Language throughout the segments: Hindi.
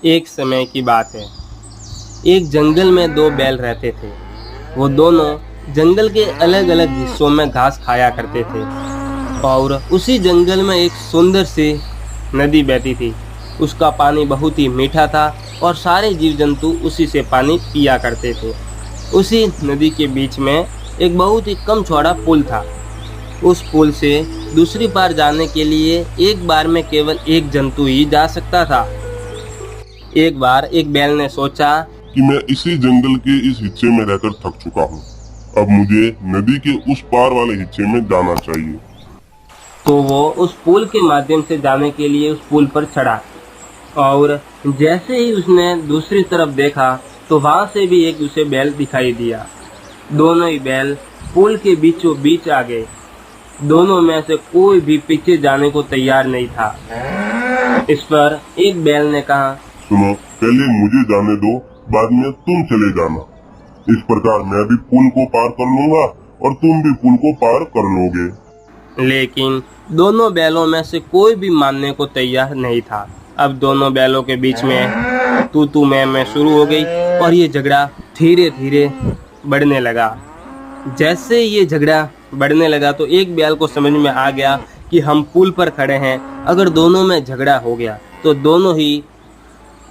एक समय की बात है। एक जंगल में दो बैल रहते थे। वो दोनों जंगल के अलग अलग हिस्सों में घास खाया करते थे और उसी जंगल में एक सुंदर सी नदी बहती थी। उसका पानी बहुत ही मीठा था और सारे जीव जंतु उसी से पानी पिया करते थे। उसी नदी के बीच में एक बहुत ही कम चौड़ा पुल था। उस पुल से दूसरी पार जाने के लिए एक बार में केवल एक जंतु ही जा सकता था। एक बार एक बैल ने सोचा कि मैं इसी जंगल के इस हिस्से में रहकर थक चुका हूँ। अब मुझे नदी के उस पार वाले हिस्से में जाना चाहिए। तो वो उस पुल के माध्यम से जाने के लिए उस पुल पर चढ़ा और जैसे ही उसने दूसरी तरफ देखा तो वहां से भी एक उसे बैल दिखाई दिया। दोनों ही बैल पुल के बीचों बीच आ गए। दोनों में से कोई भी पीछे जाने को तैयार नहीं था। इस पर एक बैल ने कहा, सुनो, पहले मुझे जाने दो, बाद में तुम चले जाना। इस प्रकार मैं भी पुल को पार कर लूंगा और तुम भी पुल को पार कर लोगे। लेकिन दोनों बैलों में से कोई भी मानने को तैयार नहीं था। अब दोनों बैलों के बीच में तू मैं शुरू हो गई और ये झगड़ा धीरे धीरे बढ़ने लगा। जैसे ये झगड़ा बढ़ने लगा तो एक बैल को समझ में आ गया कि हम पुल पर खड़े हैं, अगर दोनों में झगड़ा हो गया तो दोनों ही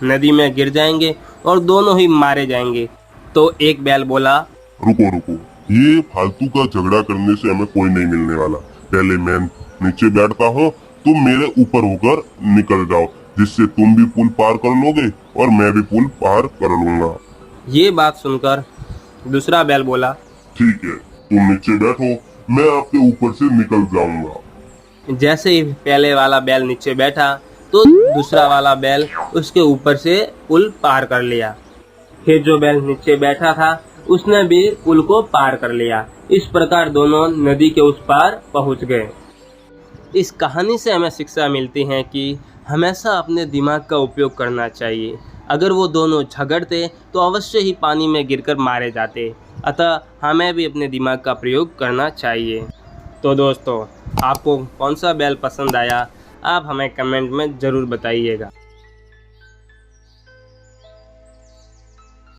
नदी में गिर जाएंगे और दोनों ही मारे जाएंगे। तो एक बैल बोला, रुको रुको, ये फालतू का झगड़ा करने से हमें कोई नहीं मिलने वाला। पहले मैं नीचे बैठता हूँ, तुम मेरे ऊपर होकर निकल जाओ, जिससे तुम भी पुल पार कर लोगे और मैं भी पुल पार कर लूंगा। ये बात सुनकर दूसरा बैल बोला, ठीक है, तुम नीचे बैठो, मैं आपके ऊपर से निकल जाऊंगा। जैसे ही पहले वाला बैल नीचे बैठा तो दूसरा वाला बैल उसके ऊपर से पुल पार कर लिया। फिर जो बैल नीचे बैठा था उसने भी पुल को पार कर लिया। इस प्रकार दोनों नदी के उस पार पहुंच गए। इस कहानी से हमें शिक्षा मिलती है कि हमेशा अपने दिमाग का उपयोग करना चाहिए। अगर वो दोनों झगड़ते तो अवश्य ही पानी में गिरकर मारे जाते। अतः हमें भी अपने दिमाग का प्रयोग करना चाहिए। तो दोस्तों, आपको कौन सा बैल पसंद आया, आप हमें कमेंट में ज़रूर बताइएगा।